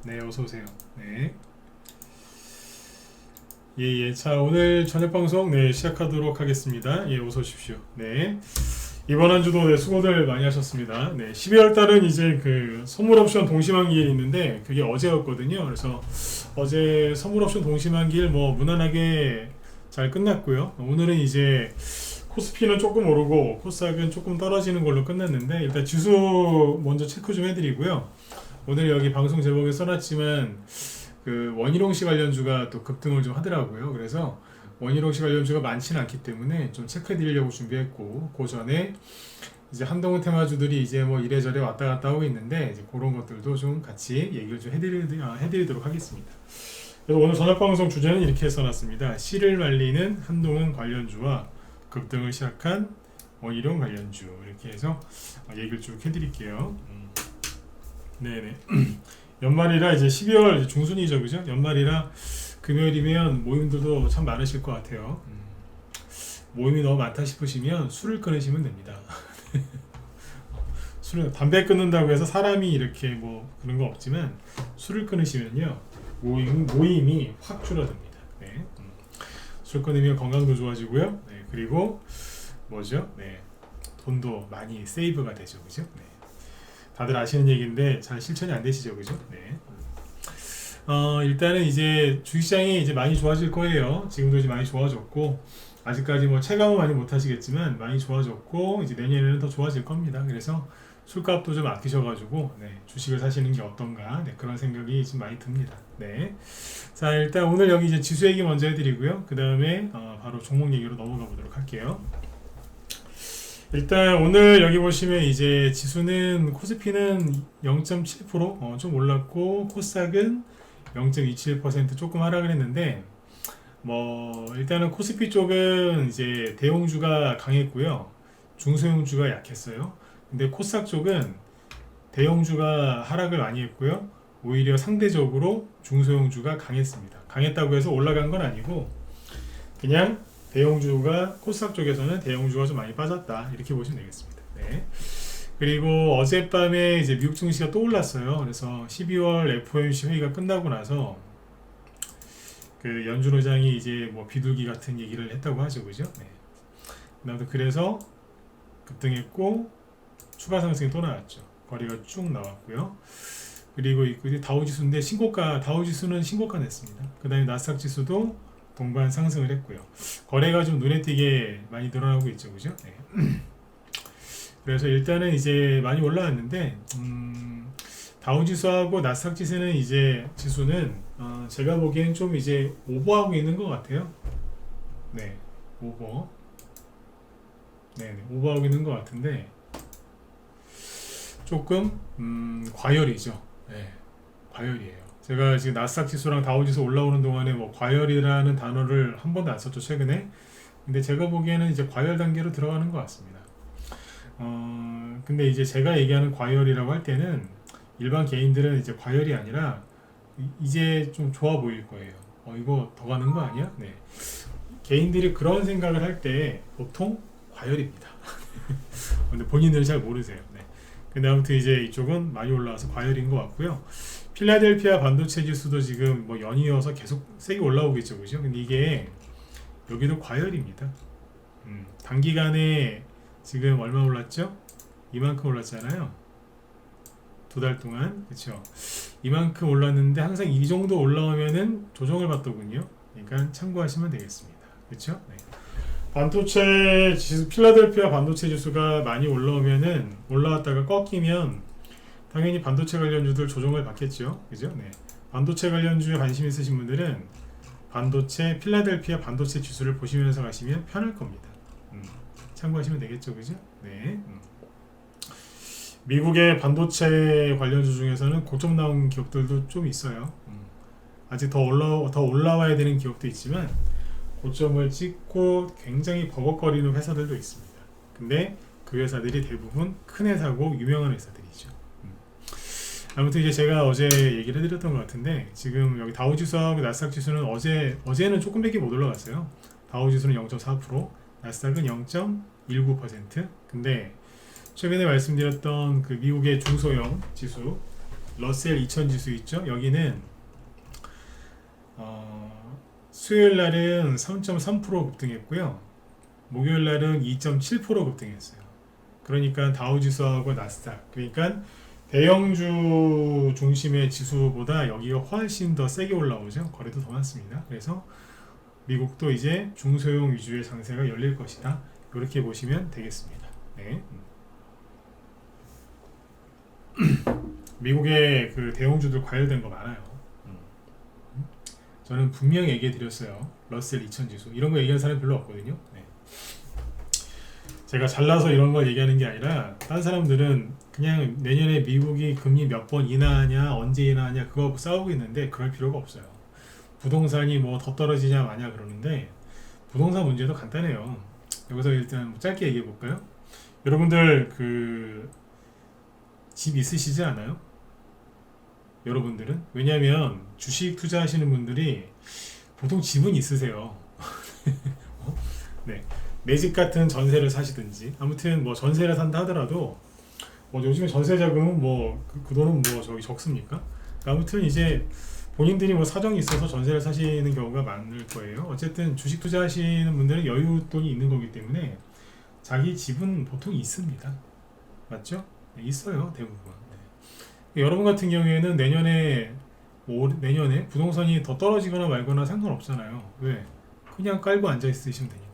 네, 어서 오세요. 네. 예, 예. 자, 오늘 저녁 방송 시작하도록 하겠습니다. 예, 어서 오십시오. 네. 이번 한 주도 수고들 많이 하셨습니다. 네. 12월 달은 이제 그 선물 옵션 동시만기일 있는데 그게 어제였거든요. 그래서 어제 선물 옵션 동시만기일 뭐 무난하게 잘 끝났고요. 오늘은 이제 코스피는 조금 오르고 코스닥은 조금 떨어지는 걸로 끝났는데 일단 지수 먼저 체크 좀 해드리고요. 오늘 여기 방송 제목에 써놨지만 그 원희룡 씨 관련주가 또 급등을 좀 하더라고요. 그래서 원희룡 씨 관련주가 많지는 않기 때문에 좀 체크해 드리려고 준비했고, 그 전에 이제 한동훈 테마주들이 이제 뭐 이래저래 왔다 갔다 하고 있는데 이제 그런 것들도 좀 같이 얘기를 좀 해드리도록 하겠습니다. 그래서 오늘 저녁 방송 주제는 이렇게 써놨습니다. 씨를 말리는 한동훈 관련주와 급등을 시작한 원희룡 관련주, 이렇게 해서 얘기를 쭉 해드릴게요. 네네. 연말이라 이제 12월 이제 중순이죠, 그죠? 연말이라 금요일이면 모임들도 참 많으실 것 같아요. 모임이 너무 많다 싶으시면 술을 끊으시면 됩니다. 술은 담배 끊는다고 해서 사람이 이렇게 뭐 그런 거 없지만 술을 끊으시면요 모임이 확 줄어듭니다. 네. 술 끊으면 건강도 좋아지고요. 네. 그리고 뭐죠? 네. 돈도 많이 세이브가 되죠, 그죠? 네. 다들 아시는 얘기인데 잘 실천이 안 되시죠, 그죠? 네. 일단은 이제 주식시장이 이제 많이 좋아질 거예요. 지금도 이제 많이 좋아졌고, 아직까지 뭐 체감은 많이 못 하시겠지만 많이 좋아졌고, 이제 내년에는 더 좋아질 겁니다. 그래서 술값도 좀 아끼셔가지고, 네, 주식을 사시는 게 어떤가, 네, 그런 생각이 좀 많이 듭니다. 네. 자, 일단 오늘 여기 이제 지수 얘기 먼저 해드리고요. 그 다음에 바로 종목 얘기로 넘어가 보도록 할게요. 일단 오늘 여기 보시면 이제 지수는 코스피는 0.7% 좀 올랐고 코스닥은 0.27% 조금 하락을 했는데 뭐 일단은 코스피 쪽은 이제 대형주가 강했고요, 중소형주가 약했어요. 근데 코스닥 쪽은 대형주가 하락을 많이 했고요, 오히려 상대적으로 중소형주가 강했습니다. 강했다고 해서 올라간 건 아니고 그냥 대형주가 코스닥 쪽에서는 대형주가 좀 많이 빠졌다, 이렇게 보시면 되겠습니다. 네. 그리고 어젯밤에 이제 미국 증시가 또 올랐어요. 그래서 12월 FOMC 회의가 끝나고 나서 그 연준 의장이 이제 뭐 비둘기 같은 얘기를 했다고 하죠, 그죠? 네. 나도 그래서 급등했고 추가 상승이 또 나왔죠. 거리가 쭉 나왔고요. 그리고 이 다우지수인데 다우지수는 신고가 냈습니다. 그 다음에 나스닥 지수도 동반 상승을 했고요. 거래가 좀 눈에 띄게 많이 늘어나고 있죠, 그죠? 네. 그래서 일단은 이제 많이 올라왔는데 다우지수하고 나스닥 지수는 제가 보기엔 좀 이제 오버하고 있는 것 같아요. 네, 오버. 네, 오버하고 있는 것 같은데 조금 과열이죠. 네, 과열이에요. 제가 지금 나스닥 지수랑 다우지수 올라오는 동안에 뭐 과열이라는 단어를 한 번도 안 썼죠, 최근에. 근데 제가 보기에는 이제 과열 단계로 들어가는 것 같습니다. 근데 이제 제가 얘기하는 과열이라고 할 때는 일반 개인들은 이제 과열이 아니라 이제 좀 좋아 보일 거예요. 이거 더 가는 거 아니야? 네. 개인들이 그런 생각을 할 때 보통 과열입니다. 근데 본인들은 잘 모르세요. 네. 근데 아무튼 이제 이쪽은 많이 올라와서 과열인 것 같고요. 필라델피아 반도체 지수도 지금 뭐 연이어서 계속 세게 올라오고 있죠, 그죠? 근데 이게 여기도 과열입니다. 단기간에 지금 얼마 올랐죠? 이만큼 올랐잖아요. 두 달 동안, 그렇죠? 이만큼 올랐는데 항상 이 정도 올라오면은 조정을 받더군요. 그러니까 참고하시면 되겠습니다. 그렇죠? 네. 반도체 지수, 필라델피아 반도체 지수가 많이 올라왔다가 꺾이면 당연히 반도체 관련주들 조정을 받겠죠, 그죠? 네. 반도체 관련주에 관심 있으신 분들은 필라델피아 반도체 지수를 보시면서 가시면 편할 겁니다. 참고하시면 되겠죠, 그죠? 네. 미국의 반도체 관련주 중에서는 고점 나온 기업들도 좀 있어요. 아직 더 올라와야 되는 기업도 있지만 고점을 찍고 굉장히 버벅거리는 회사들도 있습니다. 근데 그 회사들이 대부분 큰 회사고 유명한 회사들이죠. 아무튼 이제 제가 어제 얘기를 해드렸던 것 같은데 지금 여기 다우지수하고 나스닥 지수는 어제는 조금밖에 못 올라갔어요. 다우지수는 0.4%, 나스닥은 0.19%. 근데 최근에 말씀드렸던 그 미국의 중소형 지수 러셀 2000 지수 있죠? 여기는 수요일 날은 3.3% 급등했고요. 목요일 날은 2.7% 급등했어요. 그러니까 다우 지수하고 나스닥, 그러니까 대형주 중심의 지수보다 여기가 훨씬 더 세게 올라오죠. 거래도 더 많습니다. 그래서 미국도 이제 중소형 위주의 장세가 열릴 것이다. 이렇게 보시면 되겠습니다. 네. 미국의 그 대형주들 과열된 거 많아요. 저는 분명히 얘기해 드렸어요. 러셀 2000 지수 이런 거 얘기하는 사람이 별로 없거든요. 네. 제가 잘나서 이런 걸 얘기하는 게 아니라 다른 사람들은 그냥 내년에 미국이 금리 몇 번 인하하냐 언제 인하하냐 그거 싸우고 있는데 그럴 필요가 없어요. 부동산이 뭐 더 떨어지냐 마냐 그러는데 부동산 문제도 간단해요. 여기서 일단 짧게 얘기해 볼까요? 여러분들 그 집 있으시지 않아요? 여러분들은? 왜냐하면 주식 투자하시는 분들이 보통 집은 있으세요. 네. 내 집 같은 전세를 사시든지 아무튼 뭐 전세를 산다 하더라도 뭐 요즘에 전세 자금은 뭐 그 돈은 뭐 저기 적습니까? 아무튼 이제 본인들이 뭐 사정이 있어서 전세를 사시는 경우가 많을 거예요. 어쨌든 주식 투자하시는 분들은 여윳돈이 있는 거기 때문에 자기 집은 보통 있습니다. 맞죠? 네, 있어요 대부분. 네. 여러분 같은 경우에는 내년에 부동산이 더 떨어지거나 말거나 상관없잖아요. 왜? 그냥 깔고 앉아 있으시면 되니까.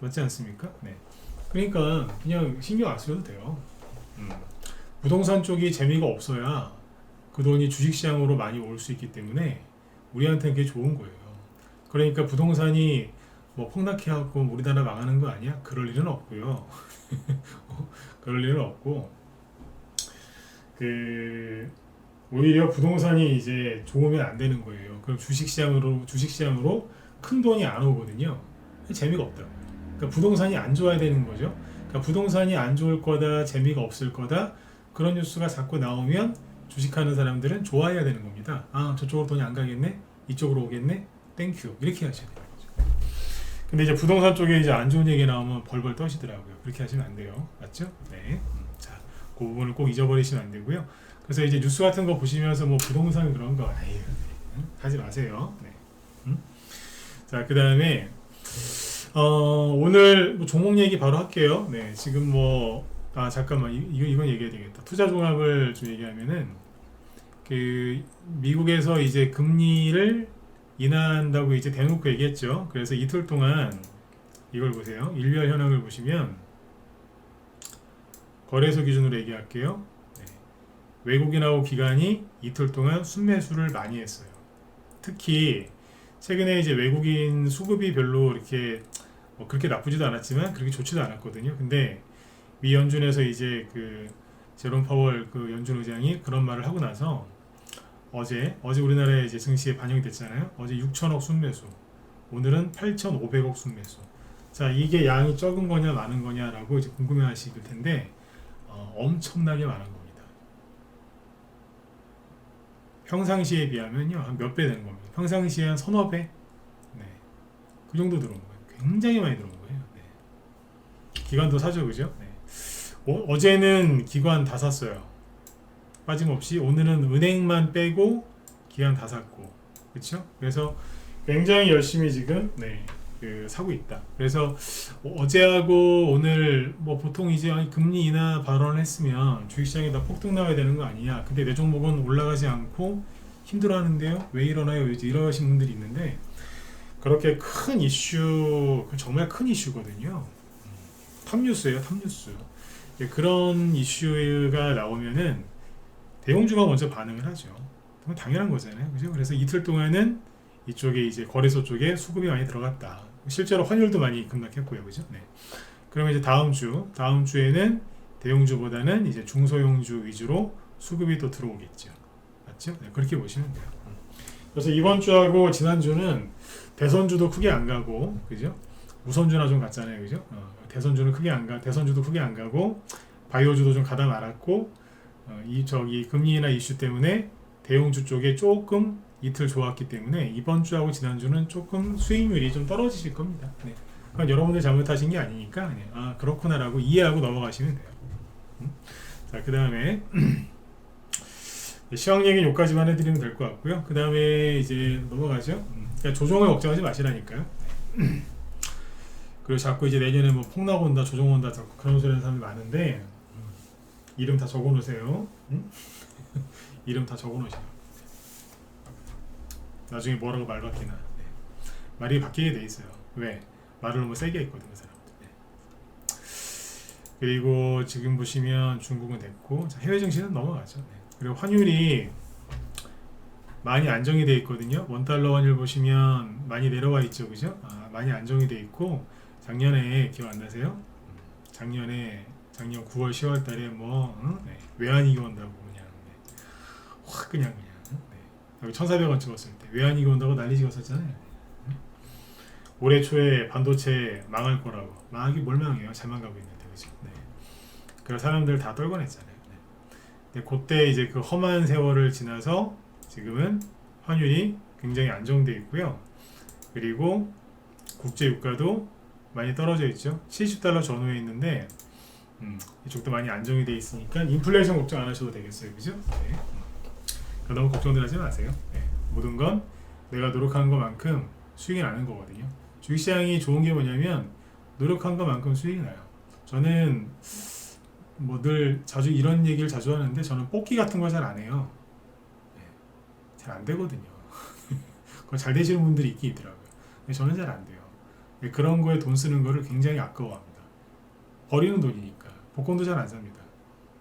맞지 않습니까? 네. 그러니까 그냥 신경 안 쓰셔도 돼요. 부동산 쪽이 재미가 없어야 그 돈이 주식시장으로 많이 올 수 있기 때문에 우리한테는 그게 좋은 거예요. 그러니까 부동산이 뭐 폭락해갖고 우리나라 망하는 거 아니야? 그럴 일은 없고요. 그럴 일은 없고 그 오히려 부동산이 이제 좋으면 안 되는 거예요. 그럼 주식시장으로 큰 돈이 안 오거든요. 재미가 없다. 그러니까 부동산이 안 좋아야 되는 거죠. 그러니까 부동산이 안 좋을 거다, 재미가 없을 거다 그런 뉴스가 자꾸 나오면 주식하는 사람들은 좋아해야 되는 겁니다. 아 저쪽으로 돈이 안 가겠네, 이쪽으로 오겠네, 땡큐 이렇게 하셔야 되는 거죠. 근데 이제 부동산 쪽에 이제 안 좋은 얘기 나오면 벌벌 떠시더라고요. 그렇게 하시면 안 돼요. 맞죠? 네. 자, 그 부분을 꼭 잊어버리시면 안 되고요. 그래서 이제 뉴스 같은 거 보시면서 뭐 부동산 그런 거 아유 하지 마세요. 네. 자, 그 다음에 오늘 뭐 종목 얘기 바로 할게요. 네, 지금 잠깐만 이건 얘기해야 되겠다. 투자 종합을 좀 얘기하면은 그 미국에서 이제 금리를 인하한다고 이제 대놓고 얘기했죠. 그래서 이틀 동안 이걸 보세요. 일별 현황을 보시면 거래소 기준으로 얘기할게요. 네. 외국인하고 기관이 이틀 동안 순매수를 많이 했어요. 특히 최근에 이제 외국인 수급이 별로 이렇게 그렇게 나쁘지도 않았지만 그렇게 좋지도 않았거든요. 근데 미 연준에서 이제 그 제롬 파월 그 연준 의장이 그런 말을 하고 나서 어제 우리나라의 이제 증시에 반영이 됐잖아요. 어제 6천억 순매수, 오늘은 8,500억 순매수. 자, 이게 양이 적은 거냐 많은 거냐라고 이제 궁금해하실 텐데 엄청나게 많은 겁니다. 평상시에 비하면요 한 몇 배 되는 겁니다. 평상시에 한 서너 배, 네, 그 정도 들어온 거예요. 굉장히 많이 들어온 거예요. 네. 기관도 사죠, 그죠? 네. 어제는 기관 다 샀어요. 빠짐없이. 오늘은 은행만 빼고 기관 다 샀고, 그렇죠? 그래서 굉장히 열심히 지금 사고 있다. 그래서 어제하고 오늘 보통 이제 금리 인하 발언을 했으면 주식시장에 다 폭등 나와야 되는 거 아니냐. 근데 내 종목은 올라가지 않고 힘들어하는데요. 왜 이러나요? 이러신 분들이 있는데 그렇게 큰 이슈, 정말 큰 이슈거든요. 탑뉴스예요, 탑뉴스. 그런 이슈가 나오면은 대형주가 먼저 반응을 하죠. 당연한 거잖아요, 그죠? 그래서 이틀 동안은 이쪽에 이제 거래소 쪽에 수급이 많이 들어갔다. 실제로 환율도 많이 급락했고요, 그죠? 네. 그러면 이제 다음 주에는 대형주보다는 이제 중소형주 위주로 수급이 또 들어오겠죠, 맞죠? 네, 그렇게 보시면 돼요. 그래서 이번 주하고 지난 주는 대선주도 크게 안 가고, 그죠? 우선주나 좀 갔잖아요, 그죠? 대선주도 크게 안 가고, 바이오주도 좀 가다 말았고, 금리 인하 이슈 때문에 대형주 쪽에 조금 이틀 좋았기 때문에 이번 주하고 지난 주는 조금 수익률이 좀 떨어지실 겁니다. 네. 그러니까 여러분들 잘못하신 게 아니니까 그렇구나라고 이해하고 넘어가시면 돼요. 자, 그 다음에 시황 얘기 여기까지만 해드리면 될 것 같고요. 그 다음에 이제 넘어가죠. 그러니까 조정을 걱정하지 마시라니까요. 그리고 자꾸 이제 내년에 뭐 폭락 온다, 조정 온다, 자꾸 그런 소리 하는 사람이 많은데 이름 다 적어놓으세요. 이름 다 적어놓으세요. 나중에 뭐라고 말 바뀌나. 네. 말이 바뀌게 돼 있어요. 왜? 말을 너무 세게 했거든요, 사람들. 네. 그리고 지금 보시면 중국은 됐고, 자, 해외 증시는 넘어가죠. 네. 그리고 환율이 많이 안정이 돼 있거든요. 원달러 환율 보시면 많이 내려와 있죠, 그죠? 많이 안정이 돼 있고, 작년에 기억 안 나세요? 작년 9월, 10월 달에 뭐 네. 외환위기 온다고 그냥 네. 확 그냥 네. 여기 1,400원 찍었을 때 외환위기 온다고 난리 찍었었잖아요. 네. 올해 초에 반도체 망할 거라고. 망하기 뭘 망해요? 잘만 가고 있는데, 그죠? 네. 그래서 사람들 다 떨궈냈잖아요. 네. 근데 그때 이제 그 험한 세월을 지나서 지금은 환율이 굉장히 안정돼 있고요. 그리고 국제 유가도 많이 떨어져 있죠. 70달러 전후에 있는데 이쪽도 많이 안정이 돼 있으니까 인플레이션 걱정 안 하셔도 되겠어요, 그죠? 네. 그러니까 너무 걱정들 하지 마세요. 네. 모든 건 내가 노력한 것만큼 수익이 나는 거거든요. 주식시장이 좋은 게 뭐냐면 노력한 것만큼 수익이 나요. 저는 뭐 늘 자주 이런 얘기를 자주 하는데 저는 뽑기 같은 거 잘 안 해요. 네. 잘 안 되거든요. 그거 잘 되시는 분들이 있긴 있더라고요. 근데 저는 잘 안 돼요. 그런 거에 돈 쓰는 거를 굉장히 아까워합니다. 버리는 돈이니까. 복권도 잘 안 삽니다.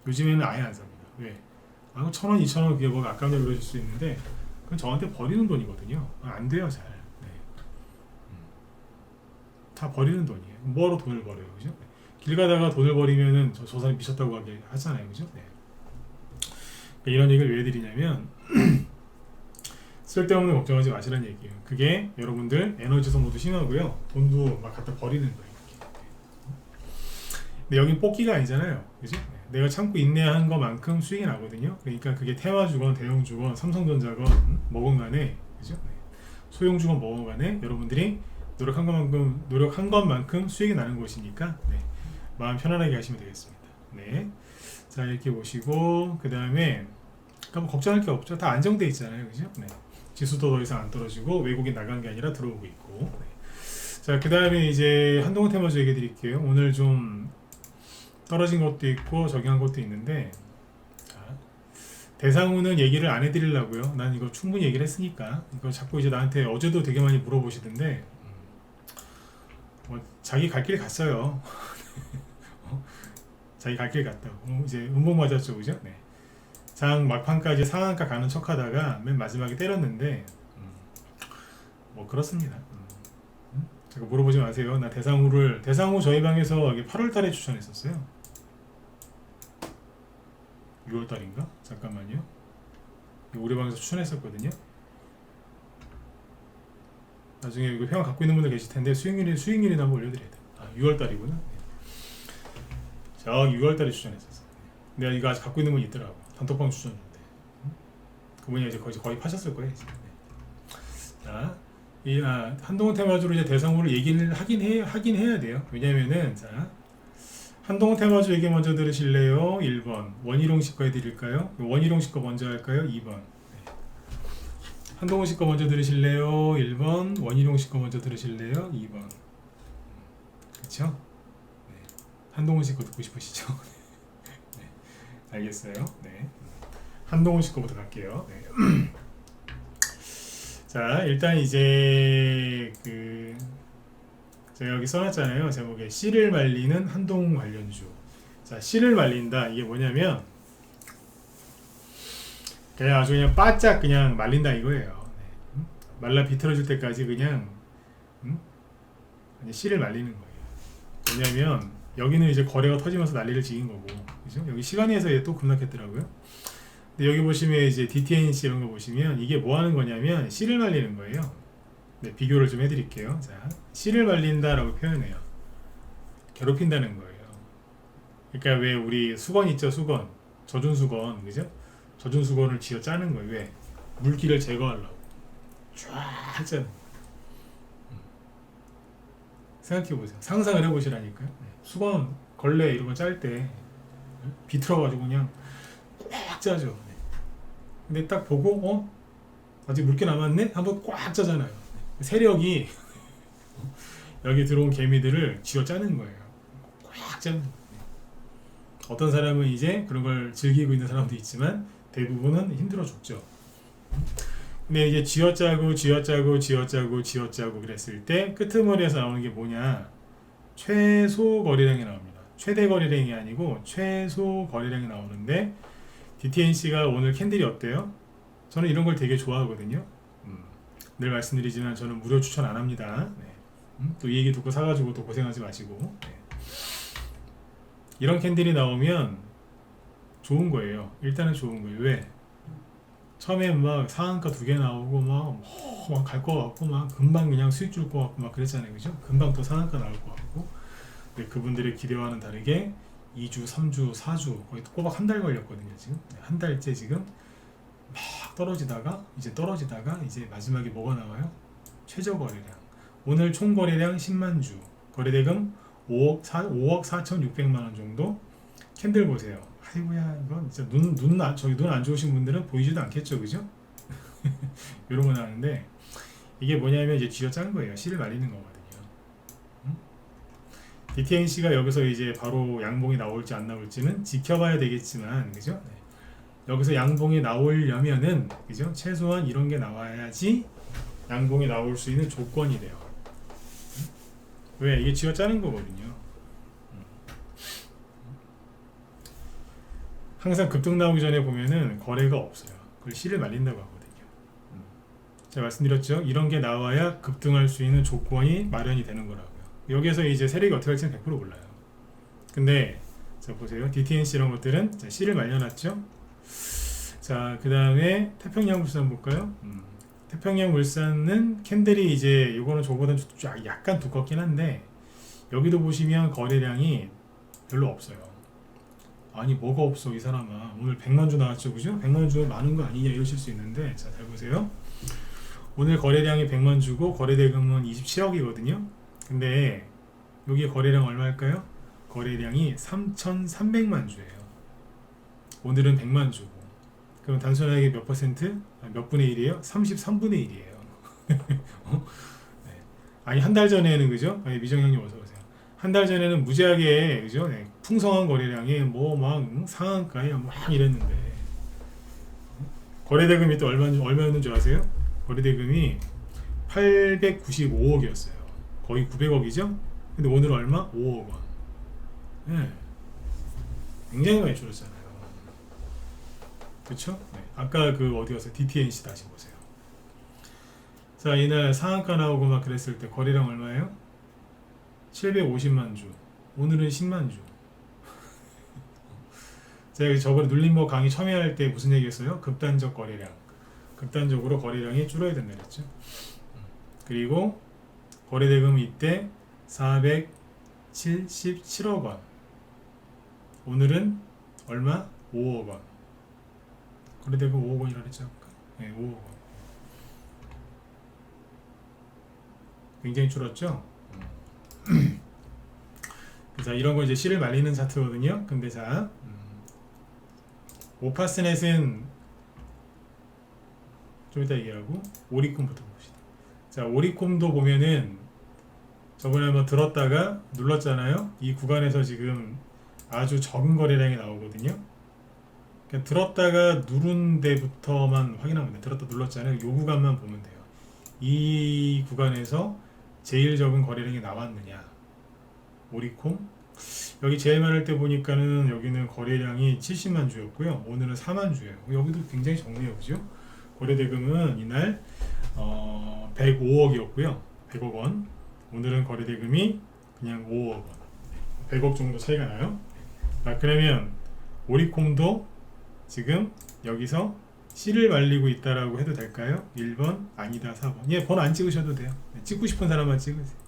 요즘에는 아예 안 삽니다. 왜? 1,000원, 2,000원 그게 뭐 아깝냐 그러실 수 있는데 그건 저한테 버리는 돈이거든요. 안 돼요, 잘. 네. 다 버리는 돈이에요. 뭐로 돈을 벌어요, 그죠? 길 가다가 돈을 버리면은 저 사람이 미쳤다고 하게 하잖아요, 그죠? 네. 이런 얘기를 왜 해드리냐면 쓸데없는 걱정하지 마시라는 얘기예요. 그게 여러분들 에너지 소모도 심하고요. 돈도 막 갖다 버리는 거예요. 근데 여기 뽑기가 아니잖아요. 그죠? 내가 참고 인내한 것만큼 수익이 나거든요. 그러니까 그게 테마주건 대형주건 삼성전자건 뭐건 간에 그죠? 소형주건 뭐건 간에 여러분들이 노력한 것만큼 수익이 나는 것이니까 네. 마음 편안하게 하시면 되겠습니다. 네. 자, 이렇게 보시고 그 다음에 뭐 걱정할 게 없죠. 다 안정돼 있잖아요. 그죠? 네. 지수도 더 이상 안 떨어지고 외국인 나간 게 아니라 들어오고 있고. 네. 자, 그 다음에 이제 한동훈 테마주 얘기 드릴게요. 오늘 좀 떨어진 것도 있고 저기한 것도 있는데 자, 대상우는 얘기를 안 해드리려고요. 난 이거 충분히 얘기를 했으니까 이거 자꾸 이제 나한테 어제도 되게 많이 물어보시던데 자기 갈 길 갔어요. 자기 갈 길 갔다고 이제 음봉 맞았죠, 그죠? 네. 장 막판까지 상한가 가는 척하다가 맨 마지막에 때렸는데 뭐 그렇습니다. 제가 물어보지 마세요. 나 대상우 저희 방에서 8월달에 추천했었어요. 6월달인가? 잠깐만요. 우리 방에서 추천했었거든요. 나중에 이거 회원 갖고 있는 분들 계실 텐데 수익률이나 한번 올려드려야 돼. 6월달이구나. 저기 6월달에 추천했었어. 내가 이거 아직 갖고 있는 분 있더라고. 단톡방 추천인데. 그분이 이제 거의 파셨을 거예요. 이제. 자, 한동훈 테마주로 이제 대상으로 얘기를 하긴 해야 돼요. 왜냐면은 자, 한동훈 테마주 얘기 먼저 들으실래요? 1번 원희룡 씨거 해드릴까요? 원희룡 씨거 먼저 할까요? 2번 한동훈 씨거 먼저 들으실래요? 1번 원희룡 씨거 먼저 들으실래요? 2번 그쵸? 네. 한동훈 씨거 듣고 싶으시죠? 네. 알겠어요. 네. 한동훈 씨거부터 갈게요. 네. 자, 일단 이제 제가 여기 써놨잖아요. 제목에 씨를 말리는 한동훈 관련주. 자, 씨를 말린다. 이게 뭐냐면 그냥 아주 그냥 바짝 그냥 말린다 이거예요. 네. 말라 비틀어질 때까지 그냥 씨를 말리는 거예요. 왜냐면 여기는 이제 거래가 터지면서 난리를 지긴 거고, 그죠? 여기 시간에서 또 급락했더라고요. 근데 여기 보시면 이제 DTNC 이런 거 보시면 이게 뭐 하는 거냐면 씨를 말리는 거예요. 네, 비교를 좀 해드릴게요. 자, 씨를 말린다라고 표현해요. 괴롭힌다는 거예요. 그러니까 왜 우리 수건 있죠, 수건. 젖은 수건, 그죠? 젖은 수건을 쥐어 짜는 거예요. 왜? 물기를 제거하려고. 쫙 짜는 거예요. 생각해보세요. 상상을 해보시라니까요. 수건, 걸레 이런 거 짤 때 비틀어가지고 그냥 꽉 짜죠. 근데 딱 보고 아직 물게 남았네? 한번 꽉 짜잖아요. 세력이 여기 들어온 개미들을 쥐어 짜는 거예요. 꽉 짜는 거예요. 어떤 사람은 이제 그런 걸 즐기고 있는 사람도 있지만 대부분은 힘들어 죽죠. 근데 이제 쥐어짜고 쥐어짜고 쥐어짜고 쥐어짜고 그랬을 때 끄트머리에서 나오는 게 뭐냐? 최소 거래량이 나옵니다. 최대 거래량이 아니고 최소 거래량이 나오는데 DTNC가 오늘 캔들이 어때요? 저는 이런 걸 되게 좋아하거든요. 늘 말씀드리지만 저는 무료 추천 안 합니다. 네. 또 이 얘기 듣고 사가지고 또 고생하지 마시고. 네. 이런 캔들이 나오면 좋은 거예요. 일단은 좋은 거예요. 왜? 처음에 막 상한가 2개 나오고 막 갈 것 같고 막 금방 그냥 수익 줄 것 같고 막 그랬잖아요. 그죠? 금방 또 상한가 나올 것 같고. 근데 그분들의 기대와는 다르게 2주, 3주, 4주 거의 꼬박 한 달 걸렸거든요. 지금 한 달째 지금 막 떨어지다가 이제 마지막에 뭐가 나와요? 최저 거래량. 오늘 총 거래량 10만 주. 거래대금 5억 4,600만 원 정도. 캔들 보세요. 아이고야, 이건 진짜 저기 눈 안 좋으신 분들은 보이지도 않겠죠, 그죠? 이런 거 나는데 이게 뭐냐면 이제 쥐어 짠 거예요. 씨를 말리는 거거든요. DTNC가 여기서 이제 바로 양봉이 나올지 안 나올지는 지켜봐야 되겠지만, 그죠? 네. 여기서 양봉이 나오려면은, 그죠? 최소한 이런 게 나와야지 양봉이 나올 수 있는 조건이 돼요. 왜? 이게 쥐어 짜는 거거든요. 항상 급등 나오기 전에 보면은 거래가 없어요. 그걸 씨를 말린다고 하거든요. 제가 말씀드렸죠. 이런 게 나와야 급등할 수 있는 조건이 마련이 되는 거라고요. 여기에서 이제 세력이 어떻게 할지는 100% 몰라요. 근데 자 보세요. DTNC 이런 것들은 자, 씨를 말려놨죠. 자, 그 다음에 태평양물산 볼까요? 태평양물산은 캔들이 이제 이거는 저보다는 약간 두껍긴 한데 여기도 보시면 거래량이 별로 없어요. 아니 뭐가 없어 이 사람아, 오늘 100만 주 나왔죠, 그죠? 100만 주 많은 거 아니냐 이러실 수 있는데, 자 잘 보세요. 오늘 거래량이 100만 주고 거래대금은 27억이거든요 근데 여기 거래량 얼마일까요? 거래량이 3,300만 주예요. 오늘은 100만 주고, 그럼 단순하게 몇 퍼센트? 몇 분의 1이에요? 33분의 1이에요. 네. 아니 한 달 전에는, 그죠? 아니, 미정형님 어서 오세요. 한 달 전에는 무지하게, 그죠? 네. 풍성한 거래량이 뭐 막 상한가에 막 이랬는데 거래대금이 또 얼마였는 줄 아세요? 거래대금이 895억이었어요. 거의 900억이죠? 근데 오늘 얼마? 5억 원. 네. 굉장히 많이 줄었잖아요. 그쵸? 네. 아까 그 어디 가서 DTNC 다시 보세요. 자, 이날 상한가 나오고 막 그랬을 때 거래량 얼마예요? 750만 주. 오늘은 10만 주. 제가 저번에 눌림목 강의 참여할 때 무슨 얘기했어요? 급단적 거래량. 급단적으로 거래량이 줄어야 된다 그랬죠. 그리고 거래대금은 이때 477억 원. 오늘은 얼마? 5억 원. 거래대금 5억 원이라 그랬죠. 네, 5억 원. 굉장히 줄었죠. 자, 이런 거 이제 씨를 말리는 차트거든요. 근데 자, 오파스넷은 좀 이따 얘기하고 오리콤부터 봅시다. 자, 오리콤도 보면은 저번에 한번 들었다가 눌렀잖아요. 이 구간에서 지금 아주 적은 거래량이 나오거든요. 그러니까 들었다가 누른 데부터만 확인하면 돼요. 들었다 눌렀잖아요. 이 구간만 보면 돼요. 이 구간에서 제일 적은 거래량이 나왔느냐. 오리콤 여기 제일 많을 때 보니까는 여기는 거래량이 70만 주였고요. 오늘은 4만 주예요. 여기도 굉장히 적네요, 그죠? 거래대금은 이날 105억이었고요. 100억 원. 오늘은 거래대금이 그냥 5억 원. 100억 정도 차이가 나요. 자, 그러면 오리콤도 지금 여기서 씨를 말리고 있다라고 해도 될까요? 1번 아니다 4번. 예, 번호 안 찍으셔도 돼요. 찍고 싶은 사람만 찍으세요.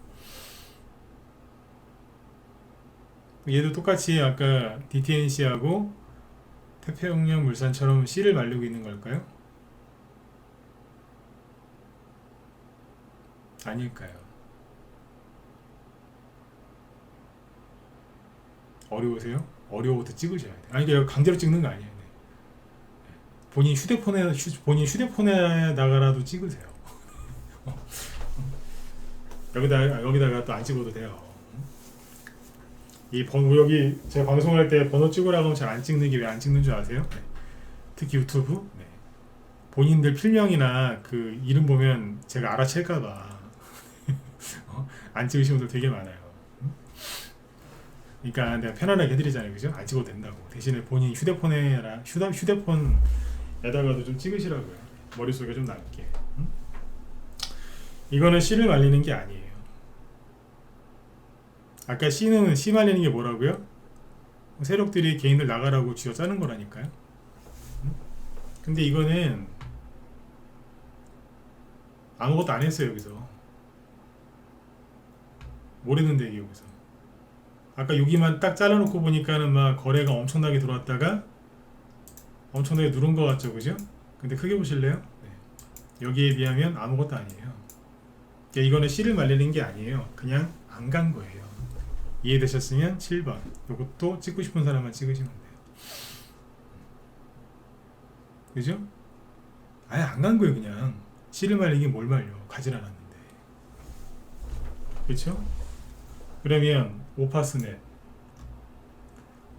얘도 똑같이 아까 DTNC하고 태평양물산처럼 씨를 말리고 있는 걸까요? 아닐까요? 어려우세요? 어려워도 찍으셔야 돼요. 아니, 그냥 강제로 찍는 거 아니에요. 본인 휴대폰에다가라도 찍으세요. 여기다가 또 안 찍어도 돼요. 이 번호 여기 제가 방송할 때 번호 찍으라고 하면 잘 안 찍는 게 왜 안 찍는 줄 아세요? 네. 특히 유튜브 본인들 필명이나 그 이름 보면 제가 알아챌까봐 안 찍으시는 분들 되게 많아요. 그러니까 내가 편안하게 해드리잖아요, 그죠? 안 찍어도 된다고. 대신에 본인 휴대폰에다가도 좀 찍으시라고요. 머릿속에 좀 남게. 이거는 씨를 말리는 게 아니에요. 아까 씨 말리는 게 뭐라고요? 세력들이 개인들 나가라고 쥐어 짜는 거라니까요. 근데 이거는 아무것도 안 했어요. 여기서 뭘 했는데 이게 여기서 아까 여기만 딱 잘라놓고 보니까는 막 거래가 엄청나게 들어왔다가 엄청나게 누른 것 같죠, 그죠? 근데 크게 보실래요? 네. 여기에 비하면 아무것도 아니에요. 그러니까 이거는 씨를 말리는 게 아니에요. 그냥 안 간 거예요. 이해되셨으면 7번 이것도 찍고 싶은 사람만 찍으시면 돼요. 그죠? 아예 안 간 거예요. 그냥 씨를 말리긴 뭘 말려. 가지 않았는데. 그렇죠? 그러면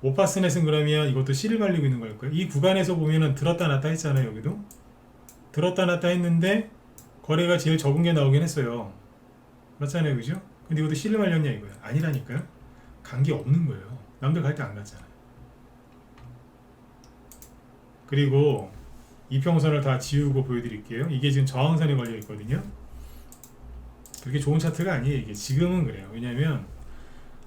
오파스넷은 그러면 이것도 씨를 말리고 있는 걸까요? 이 구간에서 보면은 들었다 놨다 했잖아요. 여기도 들었다 놨다 했는데 거래가 제일 적은 게 나오긴 했어요. 맞잖아요, 그죠? 근데 이것도 씨를 말렸냐 이거야? 아니라니까요. 간 게 없는 거예요. 남들 갈 때 안 갔잖아요. 그리고 이평선을 다 지우고 보여드릴게요. 이게 지금 저항선에 걸려 있거든요. 그렇게 좋은 차트가 아니에요. 이게 지금은 그래요. 왜냐면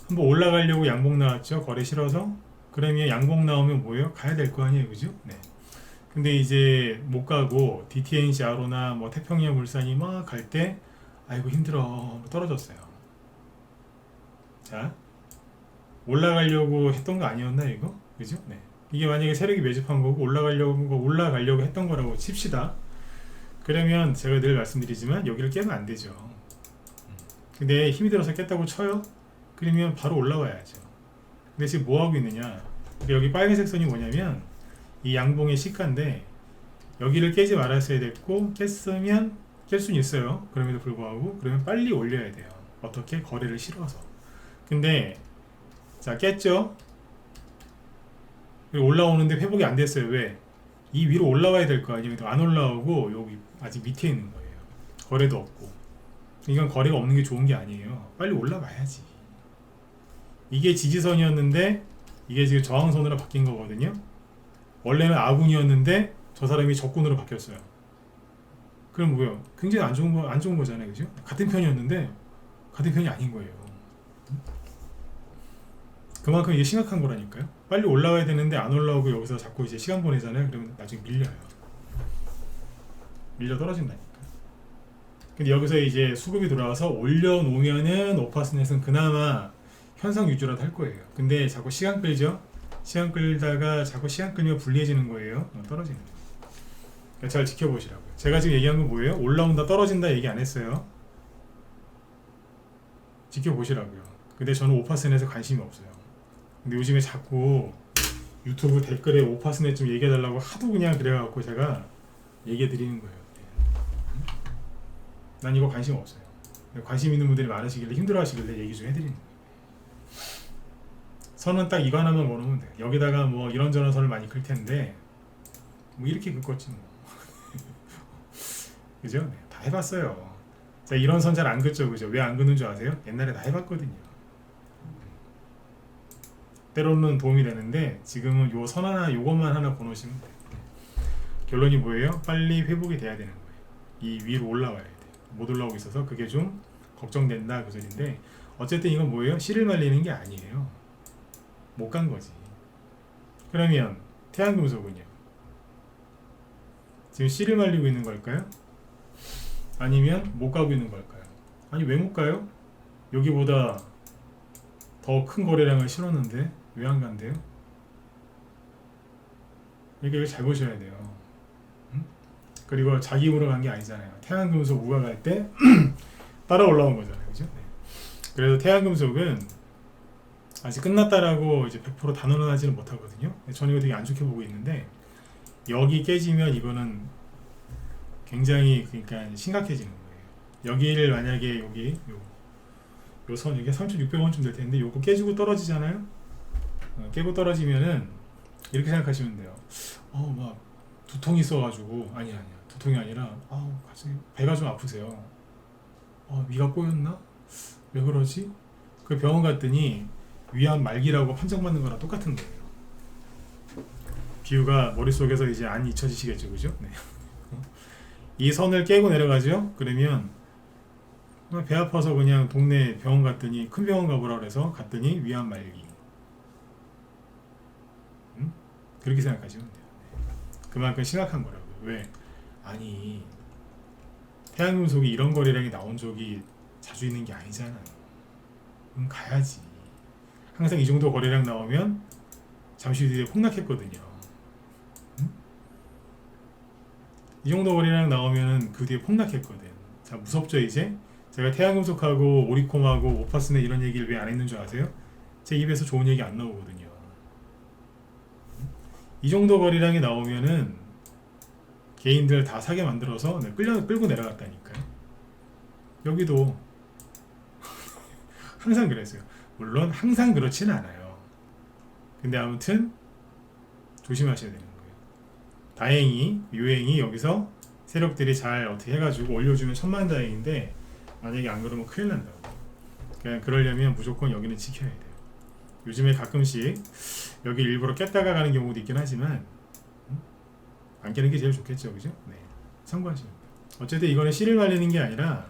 한번 올라가려고 양봉 나왔죠. 거래 싫어서. 그러면 양봉 나오면 뭐예요? 가야 될 거 아니에요, 그죠? 네. 근데 이제 못 가고 DTNC 아로나 뭐 태평양 물산이 막 갈 때 아이고 힘들어 떨어졌어요. 자, 올라가려고 했던 거 아니었나 이거? 그죠? 네. 이게 만약에 세력이 매집한 거고 올라가려고 했던 거라고 칩시다. 그러면 제가 늘 말씀드리지만 여기를 깨면 안 되죠. 근데 힘이 들어서 깼다고 쳐요? 그러면 바로 올라와야죠. 근데 지금 뭐 하고 있느냐? 여기 빨간색 선이 뭐냐면 이 양봉의 시가인데 여기를 깨지 말았어야 됐고 깼으면 깰 수는 있어요. 그럼에도 불구하고 그러면 빨리 올려야 돼요. 어떻게? 거래를 실어서. 근데 자 깼죠? 올라오는데 회복이 안 됐어요. 왜? 이 위로 올라와야 될 거 아니에요. 안 올라오고 여기 아직 밑에 있는 거예요. 거래도 없고. 이건 거래가 없는 게 좋은 게 아니에요. 빨리 올라와야지. 이게 지지선이었는데 이게 지금 저항선으로 바뀐 거거든요. 원래는 아군이었는데 저 사람이 적군으로 바뀌었어요. 그럼 뭐예요? 굉장히 안 좋은 거잖아요, 그죠? 같은 편이었는데 같은 편이 아닌 거예요. 그만큼 이게 심각한 거라니까요. 빨리 올라와야 되는데 안 올라오고 여기서 자꾸 이제 시간 보내잖아요. 그러면 나중에 밀려요. 밀려 떨어진다니까. 근데 여기서 이제 수급이 들어와서 올려놓으면은 오파스넷은 그나마 현상 유지라도 할 거예요. 근데 자꾸 시간 끌죠. 시간 끌다가 자꾸 시간 끌면 불리해지는 거예요. 떨어지는 거예요. 그러니까 잘 지켜보시라고요. 제가 지금 얘기한 건 뭐예요? 올라온다 떨어진다 얘기 안 했어요. 지켜보시라고요. 근데 저는 오파스넷에 관심이 없어요. 근데 요즘에 자꾸 유튜브 댓글에 오파스넷 좀 얘기해달라고 하도 그냥 그래갖고 제가 얘기해드리는 거예요. 난 이거 관심 없어요. 관심 있는 분들이 많으시길래 힘들어하시길래 얘기 좀 해드리는 거예요. 선은 딱 이거 하나만 걸으면 돼요. 여기다가 뭐 이런저런 선을 많이 클 텐데 뭐 이렇게 긋겠지 뭐. 그죠? 네, 다 해봤어요. 자, 이런 선 잘 안 긋죠, 그죠? 왜 안 긋는 줄 아세요? 옛날에 다 해봤거든요. 때로는 도움이 되는데 지금은 요 선 하나, 요것만 하나 보놓으시면 돼요. 결론이 뭐예요? 빨리 회복이 돼야 되는 거예요. 이 위로 올라와야 돼요. 못 올라오고 있어서 그게 좀 걱정된다 그 소리인데 어쨌든 이건 뭐예요? 씨를 말리는 게 아니에요. 못 간 거지. 그러면 태양금속은요? 지금 씨를 말리고 있는 걸까요? 아니면 못 가고 있는 걸까요? 아니 왜 못 가요? 여기보다 더 큰 거래량을 실었는데 왜 안 간대요? 이게 잘 보셔야 돼요. 그리고 자기 힘으로 간 게 아니잖아요. 태양금속 우가 갈 때 따라 올라온 거잖아요, 그죠? 네. 그래서 태양금속은 아직 끝났다라고 이제 100% 단언하지는 못하거든요. 저는 이거 되게 안 좋게 보고 있는데 여기 깨지면 이거는 굉장히 그러니까 심각해지는 거예요. 여기를 만약에 여기 요 선 이게 3,600원쯤 될 텐데 요거 깨지고 떨어지잖아요. 깨고 떨어지면은 이렇게 생각하시면 돼요. 막 두통이 있어가지고 아니야 두통이 아니라 갑자기 배가 좀 아프세요. 위가 꼬였나? 왜 그러지? 그 병원 갔더니 위암 말기라고 판정받는 거랑 똑같은 거예요. 비유가 머릿속에서 이제 안 잊혀지시겠죠, 그죠? 네. 이 선을 깨고 내려가죠. 그러면 배 아파서 그냥 동네 병원 갔더니 큰 병원 가보라 그래서 갔더니 위암 말기. 그렇게 생각하시면 돼요. 그만큼 심각한 거라고요. 왜? 아니 태양금속이 이런 거래량이 나온 적이 자주 있는 게 아니잖아요. 그럼 가야지. 항상 이 정도 거래량 나오면 잠시 뒤에 폭락했거든요. 이 정도 거래량 나오면 그 뒤에 폭락했거든. 자, 무섭죠 이제? 제가 태양금속하고 오리콤하고 오파스네 이런 얘기를 왜 안 했는 줄 아세요? 제 입에서 좋은 얘기 안 나오거든요. 이 정도 거래량이 나오면은 개인들 다 사게 만들어서 끌고 내려갔다니까요. 여기도 항상 그랬어요. 물론 항상 그렇지는 않아요. 근데 아무튼 조심하셔야 되는 거예요. 다행히 유행이 여기서 세력들이 잘 어떻게 해가지고 올려주면 천만다행인데 만약에 안 그러면 큰일 난다고. 그냥 그러려면 무조건 여기는 지켜야 돼요. 요즘에 가끔씩 여기 일부러 깼다가 가는 경우도 있긴 하지만 안 깨는 게 제일 좋겠죠, 그죠? 네, 참고하시면 돼요. 어쨌든 이거는 씨를 말리는 게 아니라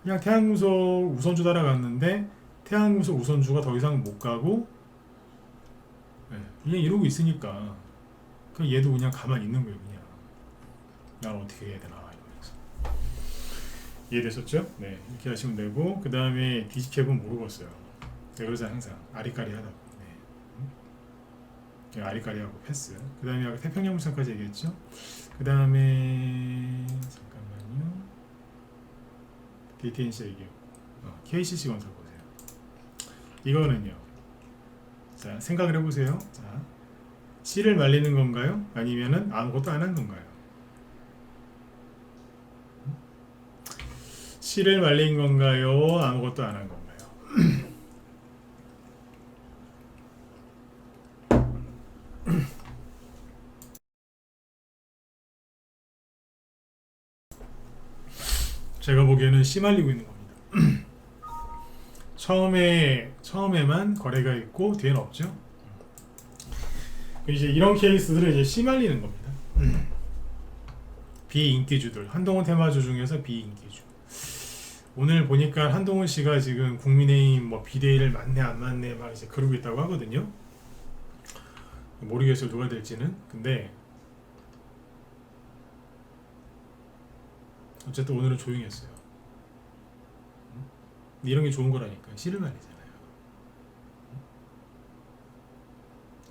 그냥 태양금속 우선주 따라갔는데 태양금속 우선주가 더 이상 못 가고 그냥 이러고 있으니까 그 얘도 그냥 가만히 있는 거예요. 그냥 난 어떻게 해야 되나 이러면서. 이해되셨죠? 네, 이렇게 하시면 되고 그 다음에 디지캡은 모르겠어요. 네, 그러자 항상 아리까리하다고. 아리까리하고 패스. 그 다음에 아까 태평양 물산까지 얘기했죠. 그 다음에 잠깐만요. DTNC 얘기했고 KCC 건설 보세요. 이거는요. 자, 생각을 해보세요. 자, 씨를 말리는 건가요? 아니면은 아무것도 안 한 건가요? 씨를 말린 건가요? 아무것도 안 한 건가요? 제가 보기에는 씨 말리고 있는 겁니다. 처음에만 거래가 있고 뒤에는 없죠. 이제 이런 케이스들은 이제 씨 말리는 겁니다. 비인기주들, 한동훈 테마주 중에서 비인기주. 오늘 보니까 한동훈 씨가 지금 국민의힘 뭐 비대위를 맞네 안 맞네 막 이제 그러고 있다고 하거든요. 모르겠어요 누가 될지는. 근데 어쨌든 오늘은 조용했어요. 이런 게 좋은 거라니까. 씨를 말리잖아요.